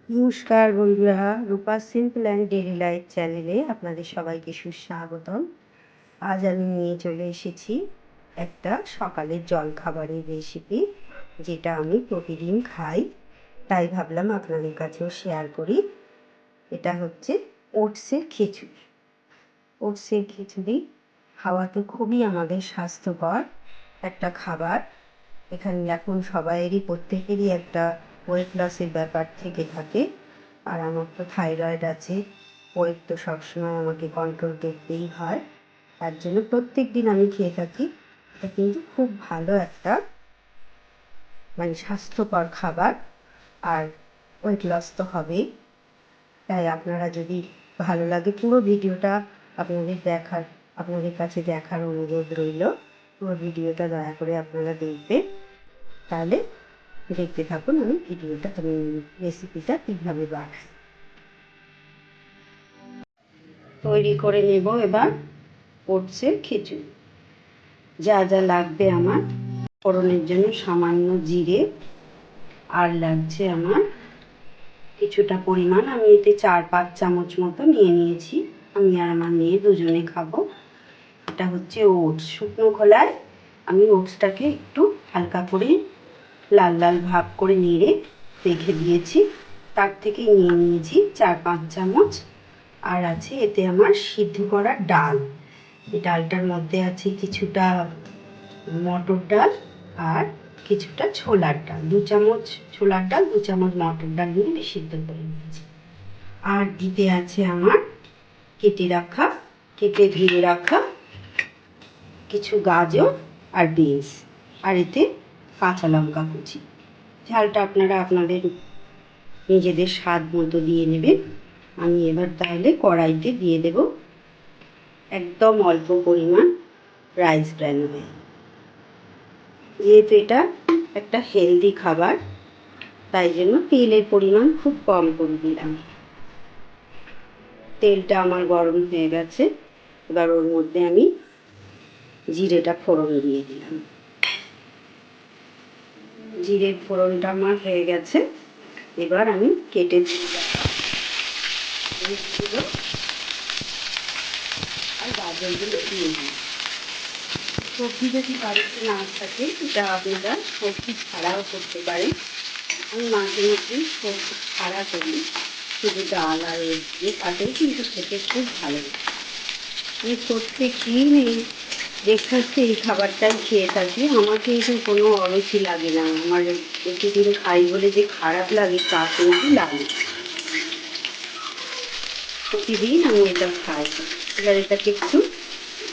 নমস্কার বন্ধুরা, রূপা simple and daily life চ্যানেলে আপনাদের সবাইকে সুস্বাগতম। আজ আমি নিয়ে চলে এসেছি একটা সকালের জলখাবারের রেসিপি, যেটা আমি প্রতিদিন খাই, তাই ভাবলাম আপনাদের কাছেও শেয়ার করি। এটা হচ্ছে ওটসের খিচুড়ি। ওটসের খিচুড়ি খাওয়া তো খুবই আমাদের স্বাস্থ্যকর একটা খাবার। এখানে এখন সবাইয়েরই প্রত্যেকেরই একটা ওয়েট লসের ব্যাপার থেকে থাকে, আর আমার তো থাইরয়েড আছে। ওয়েট তো সবসময় আমাকে কন্ট্রোল করতেই হয়, তার জন্য প্রত্যেক দিন আমি খেয়ে থাকি। এটা কিন্তু খুব ভালো একটা স্বাস্থ্যকর খাবার, আর ওয়েট লস তো হবেই। তাই আপনারা যদি ভালো লাগে পুরো ভিডিওটা আপনাদের কাছে দেখার অনুরোধ রইল। পুরো ভিডিওটা দয়া করে আপনারা দেখবেন, তাহলে দেখতে থাকুন আমি রেসিপিটা কীভাবে বানাই। তৈরি করে নেব এবার ওটসের খিচুড়ি। যা যা লাগবে আমার: ফোড়নের জন্য সামান্য জিরে, আর লাগছে আমার কিছুটা পরিমাণ, আমি এতে 4-5 চামচ মতো নিয়ে নিয়েছি। আমি আর আমার মেয়ে দুজনে খাবো। এটা হচ্ছে ওটস, শুকনো খোলায় আমি ওটসটাকে একটু হালকা করে লাল লাল ভাব করে নেড়ে রেখে দিয়েছি। তার থেকে নিয়ে নিয়েছি 4-5 চামচ। আর আছে এতে আমার সিদ্ধ করা ডাল। এই ডালটার মধ্যে আছে কিছুটা মটর ডাল আর কিছুটা ছোলার ডাল। 2 চামচ ছোলার ডাল, 2 চামচ মটর ডাল নিয়ে সিদ্ধ করে নিয়েছি। আর দিতে আছে আমার কেটে ধুয়ে রাখা কিছু গাজর আর বিনস, আর এতে কাঁচা লঙ্কা কুচি। ঝালটা আপনারা আপনাদের নিজেদের স্বাদ মতো দিয়ে নেবেন। আমি এবার তাহলে কড়াইতে দিয়ে দেব একদম অল্প পরিমাণ রাইস ব্র্যান অয়েল। যেহেতু এটা একটা হেলদি খাবার, তাই জন্য তেলের পরিমাণ খুব কম করে দিলাম। তেলটা আমার গরম হয়ে গেছে, এবার ওর মধ্যে আমি জিরেটা ফোড়ন দিয়ে দিলাম। জিরের ফোড়নটা আমার হয়ে গেছে, এবার আমি কেটে আর গাজরগুলো দিয়ে দিই। সবজি যদি বাড়িতে না থাকে, এটা আপনারা সবজি ছাড়াও করতে পারেন। আমি মাঝে মধ্যে সবজি ছাড়া করি, শুধু ডাল আর দিয়ে তাতেও কিন্তু খেতে খুব ভালো লাগে। আমি প্রত্যেক দিন ব্রেকফাস্টে এই খাবারটাই খেয়ে থাকি। আমার কিন্তু কোনো অরুচি লাগে না। আমার প্রতিদিন খাই বলে যে খারাপ লাগে তা কিন্তু লাগে, প্রতিদিন আমি এটা খাই। এবার এটাকে একটু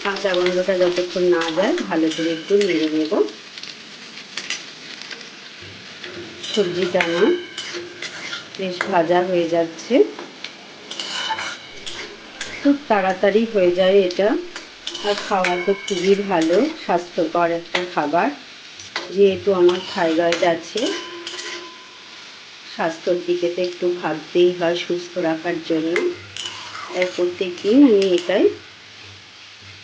কাঁচা গন্ধটা যতক্ষণ না যায় ভালো করে একটু নেড়ে নেব। সবজিটা আমার বেশ ভাজা হয়ে যাচ্ছে, খুব তাড়াতাড়ি হয়ে যায় এটা। আর খাওয়া তো খুবই ভালো, স্বাস্থ্যকর একটা খাবার। যেহেতু আমার থাইরয়েড আছে, স্বাস্থ্যর দিকে তো একটু ভাবতেই হয় সুস্থ রাখার জন্য। তাই প্রত্যেক দিন আমি এটাই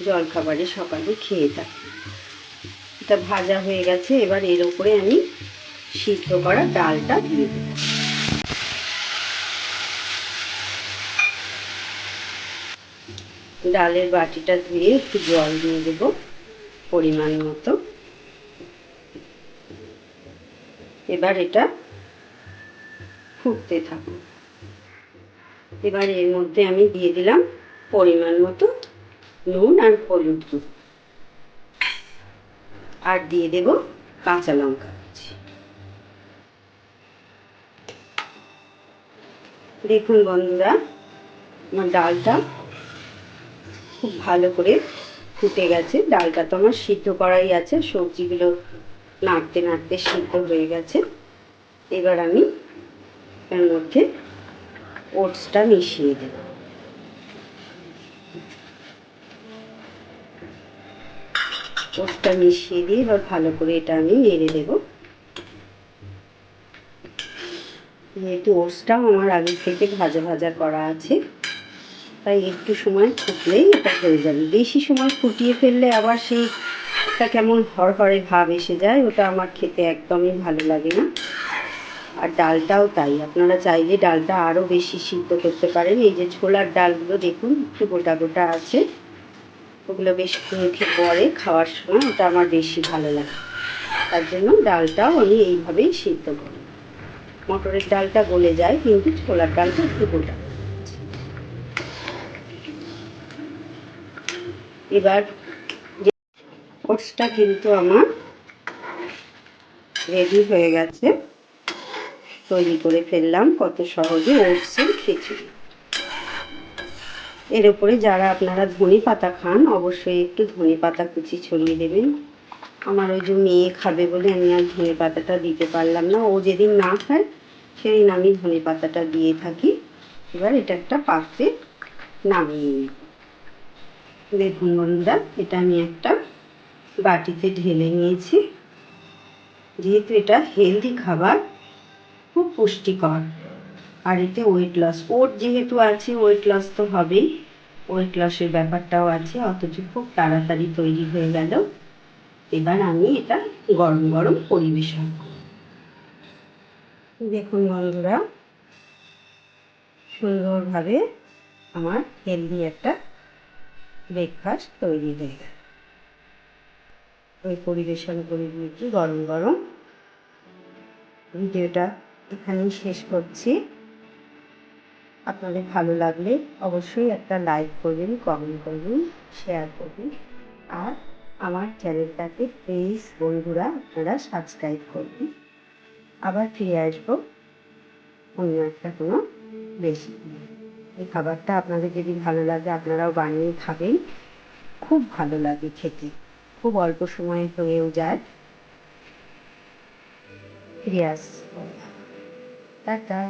জলখাবারে সকালে খেয়ে থাকি। এটা ভাজা হয়ে গেছে, এবার এর উপরে আমি সিদ্ধ করা ডালটা দিয়ে দেব। ডালের বাটিটা ধুয়ে একটু জল দিয়ে দেব পরিমাণ মতো। এবার এটা ফুটতে থাকুন। এবার এর মধ্যে আমি দিয়ে দিলাম পরিমাণ মতো নুন আর হলুদ গুঁড়ো, আর দিয়ে দেব কাঁচা লঙ্কা কুচি। দেখুন বন্ধুরা, আমার ডালটা খুব ভালো করে ফুটে গেছে। ডালটা তো আমার সিদ্ধ করাই আছে, সবজিগুলো নাড়তে নাড়তে সিদ্ধ হয়ে গেছে। এবার আমি এর মধ্যে ওটসটা মিশিয়ে দেব। ওটসটা মিশিয়ে দিয়ে এবার ভালো করে এটা আমি নেড়ে দেব। যেহেতু ওটসটাও আমার আগে থেকে ভাজা ভাজা করা আছে, তাই একটু সময় ফুটলেই এটা হয়ে যাবে। বেশি সময় ফুটিয়ে ফেললে আবার সেই একটা কেমন হরহরে ভাব এসে যায়, ওটা আমার খেতে একদমই ভালো লাগে না। আর ডালটাও তাই, আপনারা চাইলে ডালটা আরও বেশি সিদ্ধ করতে পারেন। এই যে ছোলার ডালগুলো দেখুন একটু গোটা গোটা আছে, ওগুলো বেশ মুখে পড়ে খাওয়ার সময়, ওটা আমার বেশি ভালো লাগে, তার জন্য ডালটাও আমি এইভাবেই সিদ্ধ করি। মটরের ডালটা গলে যায় কিন্তু ছোলার ডালটা একটু গোটা। এবার ওটসটা কিন্তু আমার রেডি হয়ে গেছে, তৈরি করে ফেললাম কত সহজে ওটসের খিচুড়ি। এর উপরে যারা আপনারা ধনে পাতা খান অবশ্যই একটু ধনে পাতা কুচি ছড়িয়ে দেবেন। আমার ওই যে মেয়ে খাবে বলে আমি আর ধনে পাতাটা দিতে পারলাম না, ও যেদিন না খায় সেদিন আমি ধনে পাতাটা দিয়ে থাকি। এবার এটা একটা পাত্রে নামিয়ে নিই। দেখুন বন্ধুরা, এটা আমি একটা বাটিতে ঢেলে নিয়েছি। যেহেতু এটা হেলদি খাবার, খুব পুষ্টিকর, আর এতে ওয়েট লস, ওট যেহেতু আছে ওয়েট লস তো হবেই, ওয়েট লসের ব্যাপারটাও আছে, অথচ খুব তাড়াতাড়ি তৈরি হয়ে গেল। এবার আমি এটা গরম গরম পরিবেশন করব। দেখুন বন্ধুরা, সুন্দরভাবে আমার হেলদি একটা ব্রেকফাস্ট তৈরি হয়ে গেল। ওই পরিবেশন করে দিয়েছি গরম গরম। ভিডিওটা এখানেই শেষ করছি। আপনাদের ভালো লাগলে অবশ্যই একটা লাইক করবেন, কমেন্ট করবেন, শেয়ার করবেন, আর আমার চ্যানেলটাকে প্লিজ বন্ধুরা আপনারা সাবস্ক্রাইব করবেন। আবার ফিরে আসবো অন্য একটা কোনো রেসিপি। এই খাবারটা আপনাদের যদি ভালো লাগে আপনারাও বানিয়ে খাবেন, খুব ভালো লাগে খেতে, খুব অল্প সময়ে হয়েও যায়। ফিরে আসবো, টাটা।